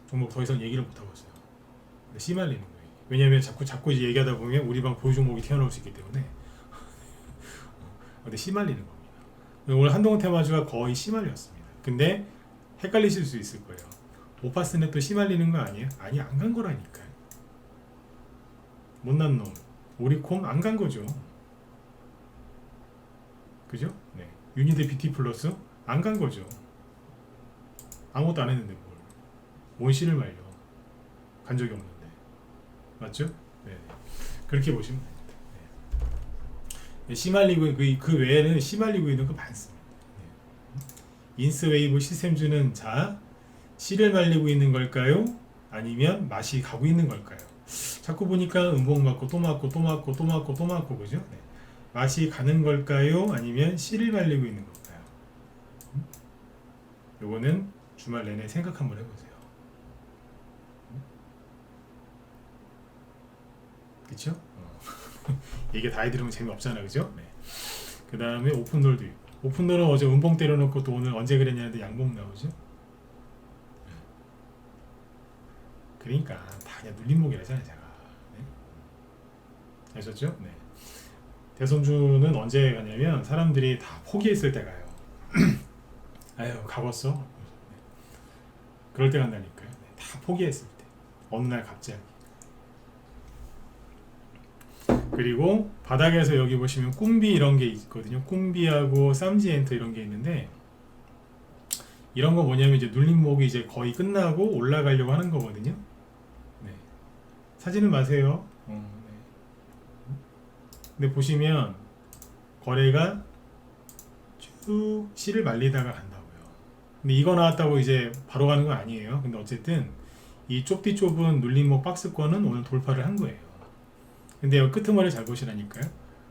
종목 더 이상 얘기를 못 하고 있어요. 근데 씨 말리는 거예요. 왜냐면 자꾸 이제 얘기하다 보면 우리 방 보유 종목이 튀어나올 수 있기 때문에. 근데 씨 말리는 겁니다. 오늘 한동훈 테마주가 거의 씨 말렸습니다. 근데 헷갈리실 수 있을 거예요. 오파스네 또 씨 말리는 거 아니에요? 아니 안 간 거라니까요. 못난 놈. 오리콤 안 간 거죠. 그죠? 네. 유니드 BT 플러스 안 간 거죠. 아무것도 안 했는데 뭔 씨를 말려. 간 적이 없는데. 맞죠? 네. 그렇게 보시면 됩니다. 네. 씨 말리고 그 외에는 씨 말리고 있는 거 많습니다. 네. 인스웨이브 시스템주는 자 씨를 말리고 있는 걸까요? 아니면 맛이 가고 있는 걸까요? 자꾸 보니까 음봉 맞고 또 맞고 또 맞고 또 맞고 또 맞고 그죠? 네. 맛이 가는 걸까요? 아니면 씨를 말리고 있는 걸까요? 요거는 주말 내내 생각 한번 해보세요. 그쵸? 이게 다 들으면 재미없잖아 그죠? 네. 그 다음에 오픈돌도 있고 오픈돌은 어제 음봉 때려놓고 또 오늘 언제 그랬냐는데 양봉 나오죠? 그러니까 다 그냥 눌림목이라잖아요 제가. 네? 아셨죠? 네. 대선주는 언제 가냐면 사람들이 다 포기했을 때 가요. 아유 가봤어? 네. 그럴 때 간다니까요. 네. 다 포기했을 때 어느 날 갑자기 그리고 바닥에서 여기 보시면 꿈비 이런 게 있거든요. 꿈비하고 쌈지엔터 이런 게 있는데 이런 거 뭐냐면 이제 눌림목이 이제 거의 끝나고 올라가려고 하는 거거든요. 네. 사지는 마세요. 네. 근데 보시면 거래가 쭉 C를 말리다가 간다고요. 근데 이거 나왔다고 이제 바로 가는 거 아니에요. 근데 어쨌든 이 좁디 좁은 눌림목 박스권은 오늘 돌파를 한 거예요. 근데 여기 끄트머리 잘 보시라니까요.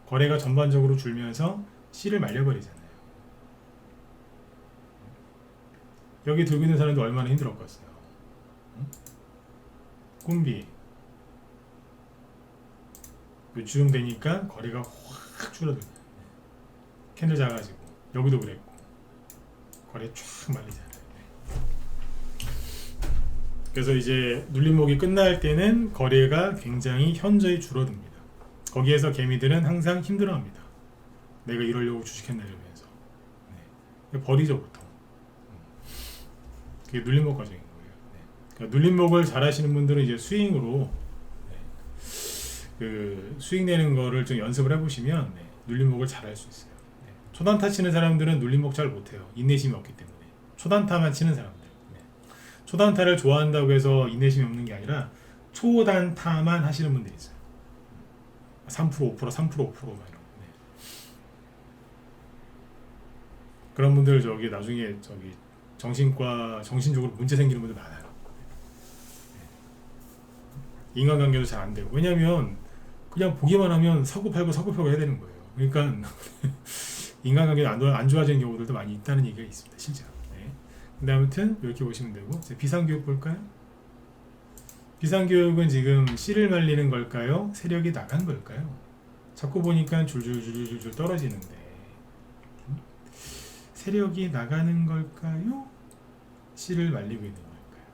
거래가 전반적으로 줄면서 C를 말려버리잖아요. 여기 들고 있는 사람도 얼마나 힘들었겠어요. 꿈비 요쯤 되니까 거래가 확 줄어들어요. 캔들 작아지고 여기도 그랬고 거래 쫙 말리잖아요. 그래서 이제 눌림목이 끝날 때는 거래가 굉장히 현저히 줄어듭니다. 거기에서 개미들은 항상 힘들어합니다. 내가 이러려고 주식했나 이러면서 버리죠 보통. 그게 눌림목 과정인 거예요. 그러니까 눌림목을 잘 하시는 분들은 이제 스윙으로 그 스윙 내는 거를 좀 연습을 해보시면 눌림목을 잘 할 수 있어요. 초단타 치는 사람들은 눌림목 잘 못해요. 인내심이 없기 때문에. 초단타만 치는 사람들. 초단타를 좋아한다고 해서 인내심이 없는 게 아니라 초단타만 하시는 분들이 있어요. 3%, 5%, 3%, 5% 막 이런 거. 그런 분들 저기 나중에 저기 정신적으로 문제 생기는 분들 많아요. 인간관계도 잘 안 되고. 왜냐면 그냥 보기만 하면 사고 팔고 해야 되는 거예요. 그러니까 인간관계가 안 좋아지는 경우들도 많이 있다는 얘기가 있습니다. 실제로. 근데 아무튼 이렇게 보시면 되고. 비상교육 볼까요? 비상교육은 지금 C를 말리는 걸까요? 세력이 나간 걸까요? 자꾸 보니까 줄줄줄줄줄 떨어지는데 세력이 나가는 걸까요? C를 말리고 있는 걸까요?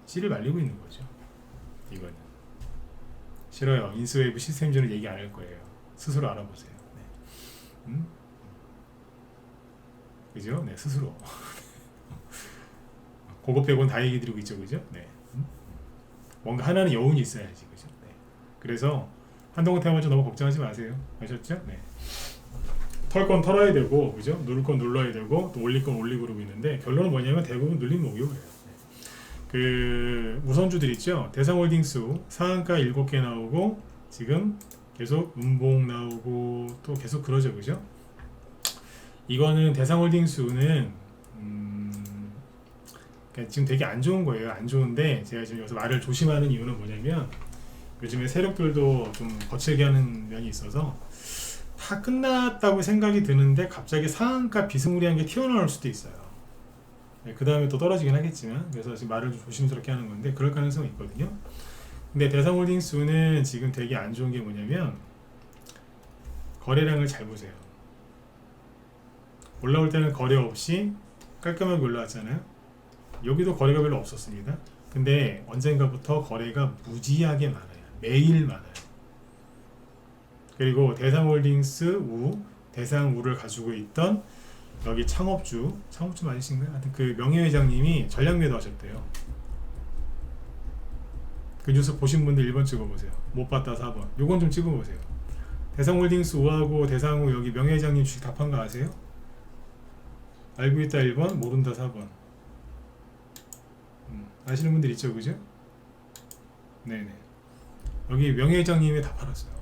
C를 말리고 있는 거죠. 이거는 싫어요. 인스웨이브 시스템전을 얘기 안 할 거예요. 스스로 알아보세요. 그죠? 네, 스스로. 그거 빼고는 다 얘기 드리고 있죠, 그죠? 네. 뭔가 하나는 여운이 있어야지, 그죠? 네. 그래서 한동훈 태어나서 너무 걱정하지 마세요. 아셨죠? 네. 털 건 털어야 되고, 그죠? 누를 건 눌러야 되고, 또 올릴 건 올리고 그러고 있는데 결론은 뭐냐면 대부분 눌림목이요. 그 우선주들 있죠. 대상홀딩스 상한가 7개 나오고 지금 계속 음봉 나오고 또 계속 그러죠, 그죠? 이거는 대상홀딩스는 지금 되게 안 좋은 거예요. 안 좋은데 제가 지금 여기서 말을 조심하는 이유는 뭐냐면 요즘에 세력들도 좀 거칠게 하는 면이 있어서 다 끝났다고 생각이 드는데 갑자기 상한가 비스무리한 게 튀어나올 수도 있어요. 그 다음에 또 떨어지긴 하겠지만, 그래서 지금 말을 좀 조심스럽게 하는 건데 그럴 가능성이 있거든요. 근데 대상홀딩스는 지금 되게 안 좋은 게 뭐냐면 거래량을 잘 보세요. 올라올 때는 거래 없이 깔끔하게 올라왔잖아요. 여기도 거래가 별로 없었습니다. 근데 언젠가부터 거래가 무지하게 많아요. 매일 많아요. 그리고 대상홀딩스 대상우를 가지고 있던 여기 창업주 맞으신가요? 하여튼 그 명예회장님이 전략 매도 하셨대요. 그 뉴스 보신 분들 1번 찍어보세요. 못 봤다 4번. 요건 좀 찍어보세요. 대상홀딩스 우하고 대상우 여기 명예회장님 주식 다 판 거 아세요? 알고 있다 1번, 모른다 4번. 아시는 분들 있죠, 그죠? 네네. 여기 명예회장님이 다 팔았어요.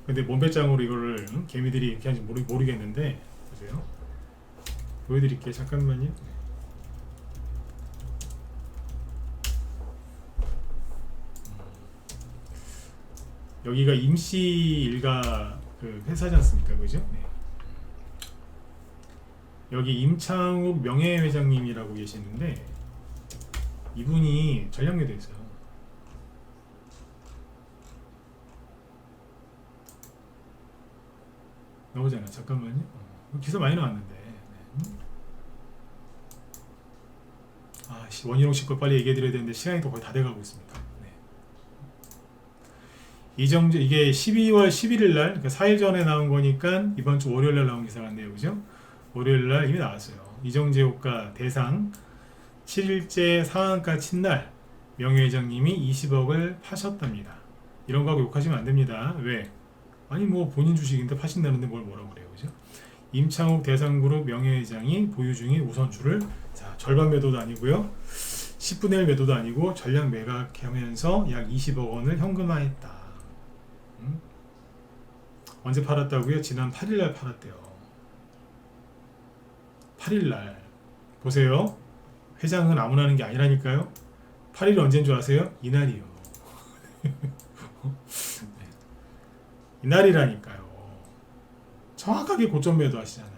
근데 몸배짱으로 이거를 개미들이 이렇게 하는지 모르겠는데 보세요. 보여드릴게요. 잠깐만요. 여기가 임시 일가 그 회사지 않습니까, 그죠? 네. 여기 임창욱 명예회장님이라고 계시는데 이분이 전략매도 했어요. 나오잖아. 잠깐만요. 기사 많이 나왔는데. 원희룡 씨 거 빨리 얘기해드려야 되는데 시간이 또 거의 다 돼가고 있습니다. 네. 이게 12월 11일 날, 그러니까 4일 전에 나온 거니까 이번 주 월요일 날 나온 기사 같네요, 그죠? 월요일 날 이미 나왔어요. 이정재 호가 대상 7일째 상한가 친 날 명예회장님이 20억을 파셨답니다. 이런 거 하고 욕하시면 안 됩니다. 왜? 아니 뭐 본인 주식인데 파신다는데 뭘 뭐라고 그래요, 그죠? 임창욱 대상그룹 명예회장이 보유 중인 우선주를 자 절반 매도도 아니고요, 10분의 1 매도도 아니고 전량 매각하면서 약 20억 원을 현금화했다. 언제 팔았다고요? 지난 8일날 팔았대요. 8일날 보세요. 회장은 아무나 하는 게 아니라니까요. 8일이 언제인 줄 아세요? 이날이요. 이날이라니까요. 정확하게 고점 매도 하시잖아요.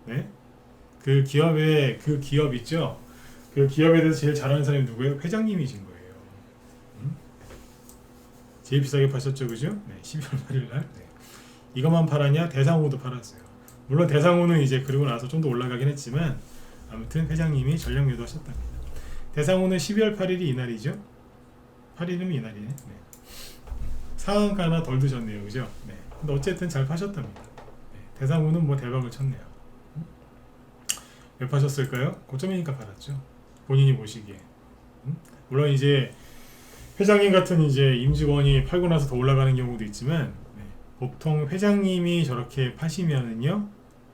네? 그 기업 있죠? 그 기업에 대해서 제일 잘하는 사람이 누구예요? 회장님이신 거예요. 제일 비싸게 파셨죠, 그죠? 네, 12월 8일 날. 네. 이것만 팔았냐? 대상호도 팔았어요. 물론 대상호는 이제 그러고 나서 좀 더 올라가긴 했지만 아무튼 회장님이 전량 매도하셨답니다. 대상호는 12월 8일이 이날이죠? 8일이면 이날이네. 네. 상한가 하나 덜 드셨네요, 그죠? 네. 근데 어쨌든 잘 파셨답니다. 네. 대상호는 뭐 대박을 쳤네요. 왜 파셨을까요? 고점이니까 팔았죠. 본인이 보시기에. 물론 이제 회장님 같은 이제 임직원이 팔고 나서 더 올라가는 경우도 있지만, 네. 보통 회장님이 저렇게 파시면은요,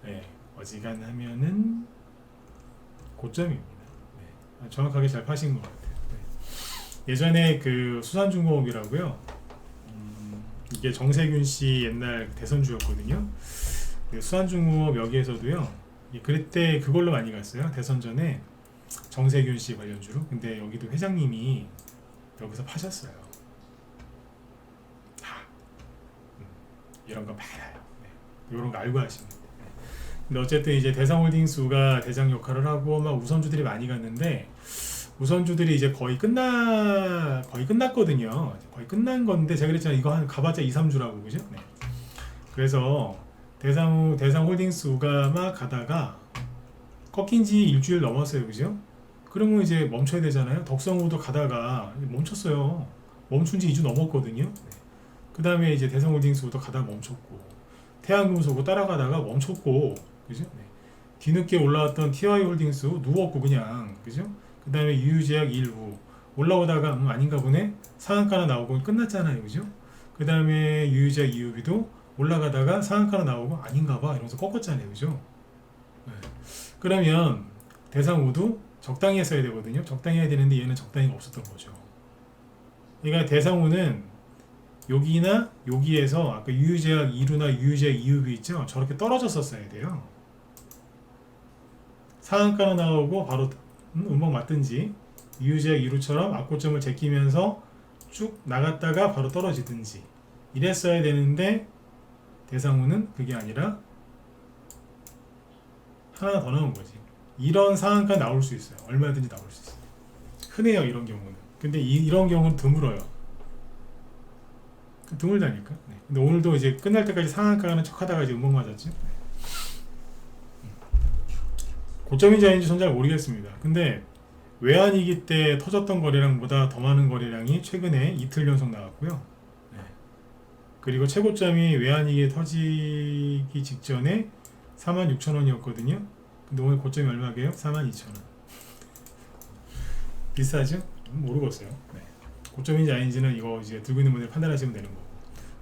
네. 어지간하면은 고점입니다. 네. 정확하게 잘 파신 것 같아요. 네. 예전에 그 수산중공업이라고요. 이게 정세균 씨 옛날 대선주였거든요. 네. 수산중공업 여기에서도요. 그때 그걸로 많이 갔어요. 대선 전에 정세균 씨 관련주로. 근데 여기도 회장님이 여기서 파셨어요. 이런 거 많아요. 네. 이런 거 알고 하시면 돼요. 근데 어쨌든 이제 대상홀딩스가 대장 역할을 하고 막 우선주들이 많이 갔는데, 우선주들이 이제 거의 끝났거든요. 거의 끝난 건데 제가 그랬잖아요. 이거 한 가봤자 2, 3주라고, 그죠? 네. 그래서 대상홀딩스가 막 가다가 꺾인 지 일주일 넘었어요, 그죠? 그러면 이제 멈춰야 되잖아요. 덕성우도 가다가 멈췄어요. 멈춘 지 2주 넘었거든요. 네. 그 다음에 이제 대성홀딩스도 가다가 멈췄고, 태양금속도 따라가다가 멈췄고, 그죠? 네. 뒤늦게 올라왔던 TY홀딩스 누웠고 그냥, 그죠? 그 다음에 유유제약 일부 올라오다가 아닌가 보네, 상한가나 나오고 끝났잖아요, 그죠? 그 다음에 유유제약 이유비도 올라가다가 상한가나 나오고 아닌가 봐 이러면서 꺾었잖아요, 그죠? 네. 그러면 대상우도 적당히 했어야 되거든요. 적당히 해야 되는데 얘는 적당히 없었던 거죠. 그러니까 대상우는 여기나 여기에서 아까 유유제약 2루나 유유제약 2유비 있죠? 저렇게 떨어졌었어야 돼요. 상한가는 나오고 바로 음봉 맞든지, 유유제약 2루처럼 앞고점을 제끼면서 쭉 나갔다가 바로 떨어지든지 이랬어야 되는데, 대상우는 그게 아니라 하나 더 나온 거지. 이런 상한가 나올 수 있어요. 얼마든지 나올 수 있어요. 흔해요, 이런 경우는. 근데 이런 경우는 드물어요. 드물다니까. 네. 근데 오늘도 이제 끝날 때까지 상한가 가는 척 하다가 이제 음봉 맞았죠. 네. 고점인지 아닌지 전 잘 모르겠습니다. 근데 외환위기 때 터졌던 거래량보다 더 많은 거래량이 최근에 이틀 연속 나왔고요. 네. 그리고 최고점이 외환위기 터지기 직전에 46,000원이었거든요. 근데 오늘 고점이 얼마게요? 42,000원. 비싸죠? 모르겠어요. 네. 고점인지 아닌지는 이거 이제 들고 있는 분들 판단하시면 되는 거고.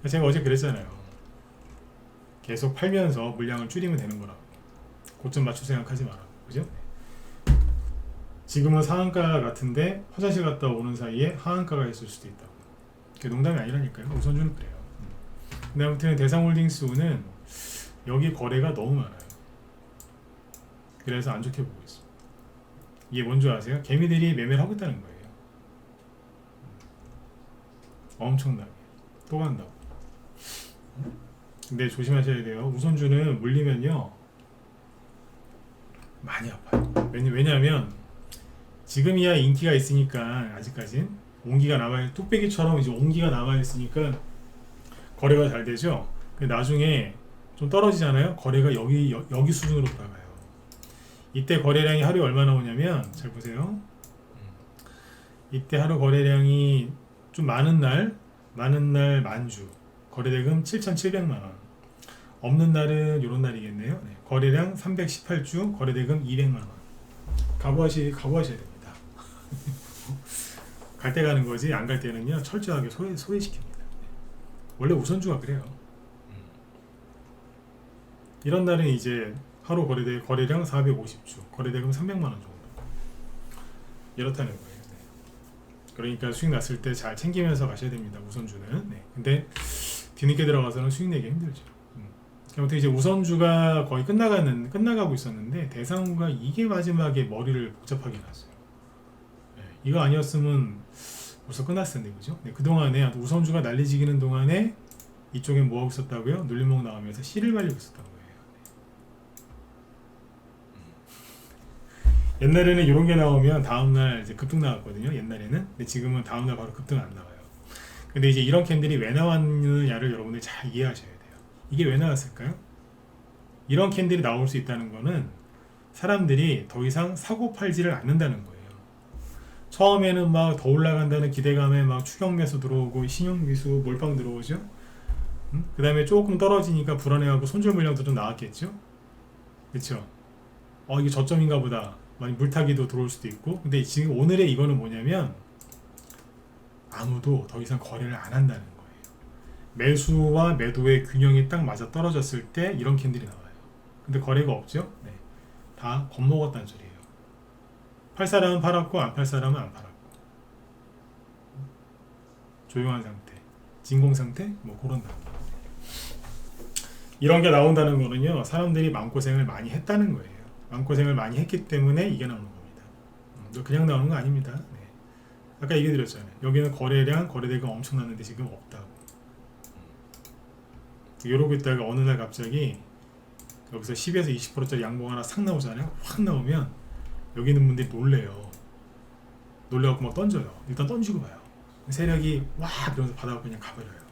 제가 어제 그랬잖아요. 계속 팔면서 물량을 줄이면 되는 거라고. 고점 맞출 생각하지 마라. 그죠? 지금은 상한가 같은데 화장실 갔다 오는 사이에 하한가가 있을 수도 있다고. 그게 농담이 아니라니까요. 우선주는 그래요. 근데 아무튼 대상홀딩스는 여기 거래가 너무 많아요. 그래서 안 좋게 보고 있습니다. 이게 뭔지 아세요? 개미들이 매매를 하고 있다는 거예요. 엄청나게. 또 간다고. 근데 조심하셔야 돼요. 우선주는 물리면요 많이 아파요. 왜냐하면 지금이야 인기가 있으니까, 아직까진 온기가 남아, 뚝배기처럼 이제 온기가 남아 있으니까 거래가 잘 되죠. 나중에 좀 떨어지잖아요. 거래가 여기 수준으로 돌아가요. 이때 거래량이 하루에 얼마 나오냐면, 잘 보세요. 이때 하루 거래량이 좀 많은 날 만주 거래대금 7,700만원, 없는 날은 요런 날이겠네요. 네. 거래량 318주, 거래대금 200만원. 각오하셔야 됩니다. 갈 때 가는 거지 안 갈 때는요 철저하게 소외시킵니다. 원래 우선주가 그래요. 이런 날은 이제 하루 거래량 450주, 거래대금 300만 원 정도 이렇다는 거예요. 네. 그러니까 수익 났을 때 잘 챙기면서 가셔야 됩니다. 우선주는. 네. 근데 뒤늦게 들어가서는 수익 내기 힘들죠. 아무튼 이제 우선주가 거의 끝나가고 있었는데 대상우가 이게 마지막에 머리를 복잡하게 놨어요. 네. 이거 아니었으면 벌써 끝났을 텐데 그죠? 네. 그동안에 우선주가 난리지기는 동안에 이쪽에 뭐하고 있었다고요? 눌림목 나오면서 씨를 말리고 있었던 거예요. 옛날에는 이런 게 나오면 다음날 이제 급등 나왔거든요. 옛날에는. 근데 지금은 다음날 바로 급등 안 나와요. 근데 이제 이런 캔들이 왜 나왔느냐를 여러분들이 잘 이해하셔야 돼요. 이게 왜 나왔을까요? 이런 캔들이 나올 수 있다는 거는 사람들이 더 이상 사고 팔지를 않는다는 거예요. 처음에는 막 더 올라간다는 기대감에 막 추격 매수 들어오고 신용미수 몰빵 들어오죠. 그 다음에 조금 떨어지니까 불안해하고 손절 물량도 좀 나왔겠죠. 그쵸? 이게 저점인가 보다. 많이 물타기도 들어올 수도 있고. 근데 지금 오늘의 이거는 뭐냐면 아무도 더 이상 거래를 안 한다는 거예요. 매수와 매도의 균형이 딱 맞아 떨어졌을 때 이런 캔들이 나와요. 근데 거래가 없죠? 네. 다 겁먹었다는 소리예요. 팔 사람은 팔았고 안 팔 사람은 안 팔았고. 조용한 상태, 진공 상태, 뭐 그런 상태. 이런 게 나온다는 거는요, 사람들이 마음고생을 많이 했다는 거예요. 마음고생을 많이 했기 때문에 이게 나오는 겁니다. 그냥 나오는 거 아닙니다. 네. 아까 얘기 드렸잖아요. 여기는 거래량, 거래대금 엄청났는데 지금 없다고. 이러고 있다가 어느 날 갑자기 여기서 10에서 20%짜리 양봉 하나 싹 나오잖아요. 확 나오면 여기 있는 분들이 놀래요. 놀래갖고 막 던져요. 일단 던지고 봐요. 세력이 와 이러면서 받아갖고 그냥 가버려요.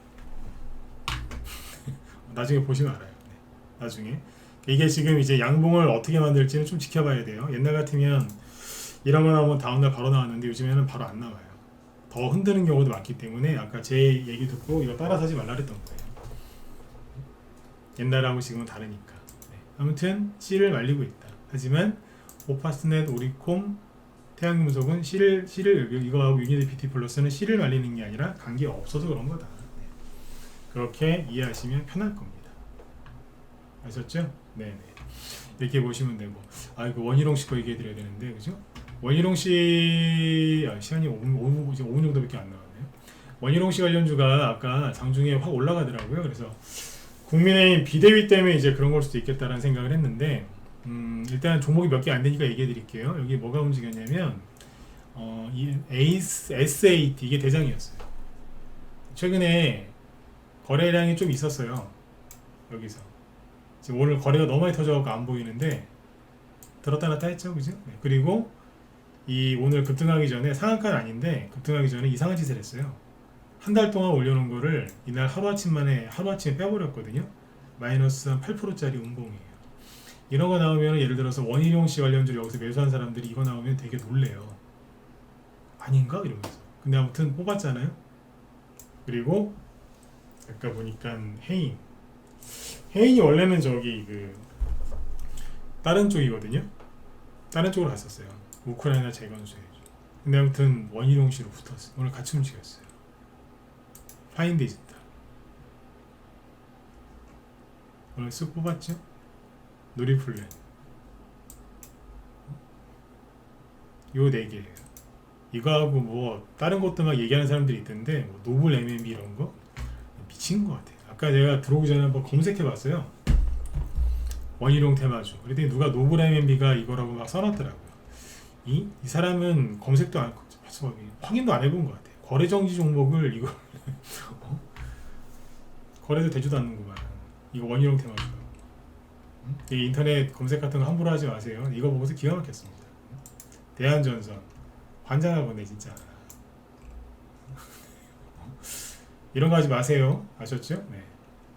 나중에 보시면 알아요. 네. 나중에 이게 지금 이제 양봉을 어떻게 만들지는 좀 지켜봐야 돼요. 옛날 같으면 이런 거 나오면 다음날 바로 나왔는데 요즘에는 바로 안 나와요. 더 흔드는 경우도 많기 때문에 아까 제 얘기 듣고 이거 따라 사지 말라 그랬던 거예요. 옛날하고 지금은 다르니까. 네. 아무튼 C를 말리고 있다. 하지만 오파스넷, 오리콤, 태양금속은 C를 이거하고 유니드 PT 플러스는 C를 말리는 게 아니라 관계 없어서 그런 거다. 네. 그렇게 이해하시면 편할 겁니다. 아셨죠? 네네. 이렇게 보시면 되고. 이거 원희룡 씨 거 얘기해 드려야 되는데, 그죠? 원희룡 씨, 시간이 5분 정도밖에 안 나왔네요. 원희룡 씨 관련주가 아까 장중에 확 올라가더라고요. 그래서 국민의힘 비대위 때문에 이제 그런 걸 수도 있겠다라는 생각을 했는데, 일단 종목이 몇 개 안 되니까 얘기해 드릴게요. 여기 뭐가 움직였냐면, 이 SAT, 이게 대장이었어요. 최근에 거래량이 좀 있었어요. 여기서. 지금 오늘 거래가 너무 많이 터져갖고 안 보이는데 들었다 놨다 했죠, 그죠? 네. 그리고 이 오늘 급등하기 전에 상한가는 아닌데 급등하기 전에 이상한 짓을 했어요. 한 달 동안 올려놓은 거를 이날 하루아침에 빼버렸거든요. 마이너스 한 8%짜리 운봉이에요. 이런 거 나오면 예를 들어서 원희룡 씨 관련주를 여기서 매수한 사람들이 이거 나오면 되게 놀래요. 아닌가? 이러면서. 근데 아무튼 뽑았잖아요. 그리고 아까 보니까 해인이 원래는 저기 다른 쪽이거든요. 다른 쪽으로 갔었어요. 우크라이나 재건수에. 근데 아무튼 원희룡 씨로 붙었어요. 오늘 같이 움직였어요. 파인디지털 오늘 쓱 뽑았죠. 누리플랜 요 4개예요. 이거하고 뭐 다른 것도 막 얘기하는 사람들이 있던데 뭐 노블 MMB 이런 거 미친 것 같아요. 아까 제가 들어오기 전에 한번 검색해봤어요. 원희룡 테마주. 그랬더니 누가 노블 MMB가 이거라고 막 써놨더라고요. 이 사람은 검색도 안 하고 확인도 안 해본 것 같아요. 거래정지 종목을 이거 거래도 되지도 않는구만. 이거 원희룡 테마주. 이 인터넷 검색 같은 거 함부로 하지 마세요. 이거 보고서 기가 막혔습니다. 대한전선 환장하고네 진짜. 이런 거 하지 마세요. 아셨죠? 네.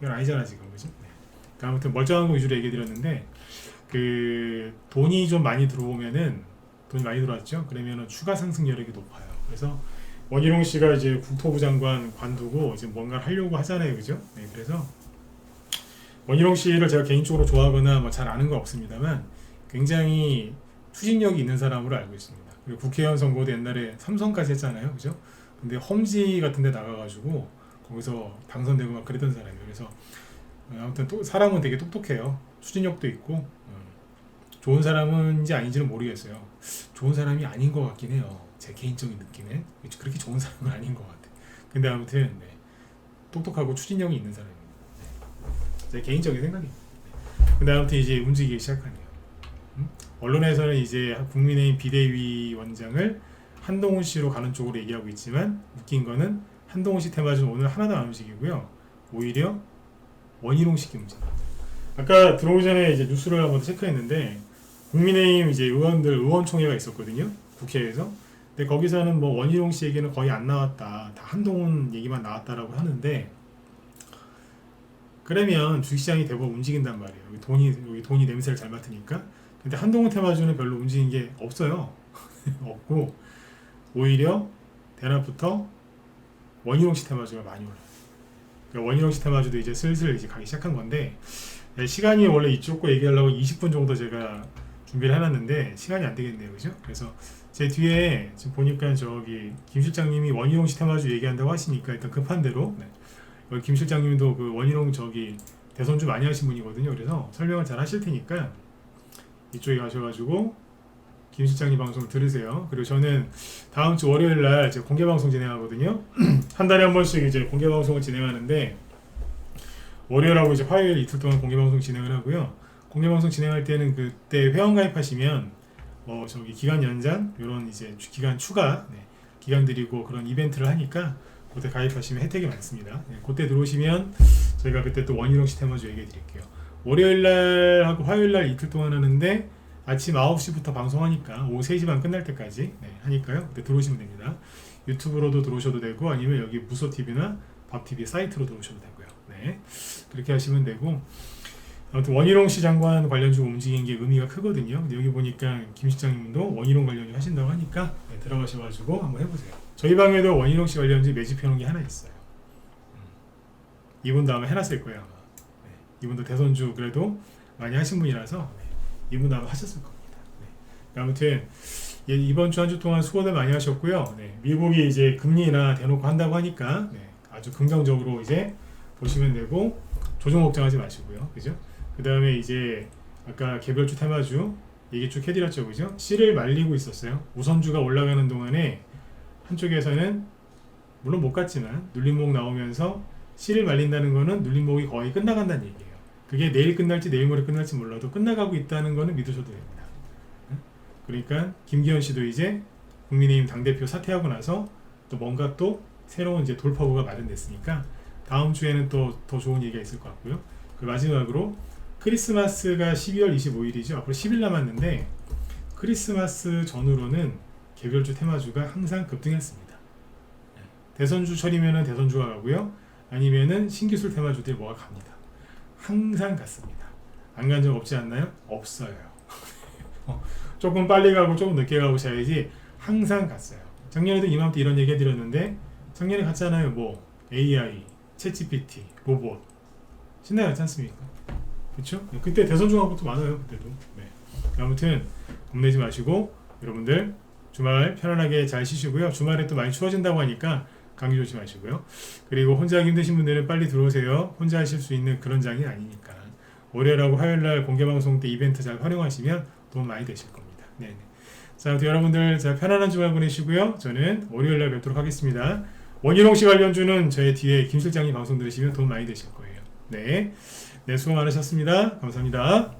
이건 아니잖아 지금, 그죠? 네. 그러니까 아무튼 멀쩡한 거 위주로 얘기 드렸는데 돈이 좀 많이 들어오면은 돈이 많이 들어왔죠? 그러면은 추가 상승 여력이 높아요. 그래서 원희룡 씨가 이제 국토부 장관 관두고 이제 뭔가를 하려고 하잖아요, 그죠? 네. 그래서 원희룡 씨를 제가 개인적으로 좋아하거나 뭐 잘 아는 건 없습니다만 굉장히 추진력이 있는 사람으로 알고 있습니다. 그리고 국회의원 선거도 옛날에 삼선까지 했잖아요, 그죠? 근데 험지 같은데 나가가지고 거기서 당선되고 막 그랬던 사람이에요. 그래서 아무튼 또 사람은 되게 똑똑해요. 추진력도 있고 좋은 사람인지 아닌지는 모르겠어요. 좋은 사람이 아닌 것 같긴 해요. 제 개인적인 느낌에 그렇게 좋은 사람은 아닌 것 같아요. 근데 아무튼 네. 똑똑하고 추진력이 있는 사람입니다. 네. 제 개인적인 생각입니다. 네. 근데 아무튼 이제 움직이기 시작하네요. 언론에서는 이제 국민의힘 비대위원장을 한동훈 씨로 가는 쪽으로 얘기하고 있지만 웃긴 거는 한동훈 씨 테마주는 오늘 하나도 안 움직이고요. 오히려 원희룡 씨께 움직입니다. 아까 들어오기 전에 이제 뉴스를 한번 체크했는데 국민의힘 이제 의원총회가 있었거든요. 국회에서. 근데 거기서는 뭐 원희룡 씨 얘기는 거의 안 나왔다. 다 한동훈 얘기만 나왔다라고 하는데 그러면 주식시장이 대부분 움직인단 말이에요. 여기 돈이 냄새를 잘 맡으니까. 근데 한동훈 테마주는 별로 움직인 게 없어요. 없고 오히려 대낮부터 원희룡 씨 테마주가 많이 올라요. 그러니까 원희룡 씨 테마주도 이제 슬슬 이제 가기 시작한 건데 시간이 원래 이쪽 거 얘기하려고 20분 정도 제가 준비를 해놨는데 시간이 안 되겠네요, 그죠? 그래서 제 뒤에 지금 보니까 저기 김 실장님이 원희룡 씨 테마주 얘기한다고 하시니까 일단 급한 대로 네. 김 실장님도 그 원희룡 저기 대선주 많이 하신 분이거든요. 그래서 설명을 잘 하실 테니까 이쪽에 가셔가지고 김 실장님 방송을 들으세요. 그리고 저는 다음 주 월요일 날 제가 공개 방송 진행하거든요. 한 달에 한 번씩 이제 공개 방송을 진행하는데 월요일하고 이제 화요일 이틀 동안 공개 방송 진행을 하고요. 공개 방송 진행할 때는 그때 회원 가입하시면 저기 기간 연장 이런 이제 기간 추가 기간 드리고 그런 이벤트를 하니까 그때 가입하시면 혜택이 많습니다. 네, 그때 들어오시면 저희가 그때 또 원희룡 씨 테마주 얘기해 드릴게요. 월요일 날 하고 화요일 날 이틀 동안 하는데 아침 9시부터 방송하니까 오후 3시 반 끝날 때까지 하니까요. 그때 들어오시면 됩니다. 유튜브로도 들어오셔도 되고 아니면 여기 무소TV나 밥TV 사이트로 들어오셔도 되고요. 네, 그렇게 하시면 되고 아무튼 원희룡 씨 장관 관련주 움직인 게 의미가 크거든요. 근데 여기 보니까 김 실장님도 원희룡 관련주 하신다고 하니까 들어가셔가지고 한번 해보세요. 저희 방에도 원희룡 씨 관련주 매집해놓은 게 하나 있어요. 이분도 아마 해놨을 거예요. 아마. 이분도 대선주 그래도 많이 하신 분이라서 이분도 아마 하셨을 겁니다. 아무튼 이번 주 한 주 동안 수고들 많이 하셨고요. 미국이 이제 금리나 대놓고 한다고 하니까 아주 긍정적으로 이제 보시면 되고 조정 걱정하지 마시고요. 그죠? 그 다음에 이제 아까 개별주 테마주 얘기 쭉 해드렸죠. 그죠? 씨를 말리고 있었어요. 우선주가 올라가는 동안에 한쪽에서는 물론 못 갔지만 눌림목 나오면서 씨를 말린다는 거는 눌림목이 거의 끝나간다는 얘기예요. 그게 내일 끝날지 내일 모레 끝날지 몰라도 끝나가고 있다는 거는 믿으셔도 됩니다. 그러니까 김기현 씨도 이제 국민의힘 당대표 사퇴하고 나서 또 뭔가 또 새로운 이제 돌파구가 마련됐으니까 다음 주에는 또 더 좋은 얘기가 있을 것 같고요. 그 마지막으로 크리스마스가 12월 25일이죠. 앞으로 10일 남았는데 크리스마스 전후로는 개별주 테마주가 항상 급등했습니다. 대선주 철이면은 대선주가 가고요. 아니면은 신기술 테마주들이 뭐가 갑니다. 항상 갔습니다. 안 간 적 없지 않나요? 없어요. 조금 빨리 가고 조금 늦게 가고 자야지 항상 갔어요. 작년에도 이맘때 이런 얘기 해드렸는데 작년에 갔잖아요. 뭐 AI, 챗GPT, 로봇 신나게 갔지 않습니까? 그쵸? 그때 대선 중한 것도 많아요. 그때도. 아무튼 겁내지 마시고 여러분들 주말 편안하게 잘 쉬시고요. 주말에 또 많이 추워진다고 하니까 감기 조심하시고요. 그리고 혼자 하기 힘드신 분들은 빨리 들어오세요. 혼자 하실 수 있는 그런 장이 아니니까. 월요일하고 화요일날 공개방송 때 이벤트 잘 활용하시면 도움 많이 되실 겁니다. 네네. 자, 아무튼 여러분들 자, 편안한 주말 보내시고요. 저는 월요일날 뵙도록 하겠습니다. 원희룡 씨 관련주는 저의 뒤에 김 실장님 방송 들으시면 도움 많이 되실 거예요. 네, 수고 많으셨습니다. 감사합니다.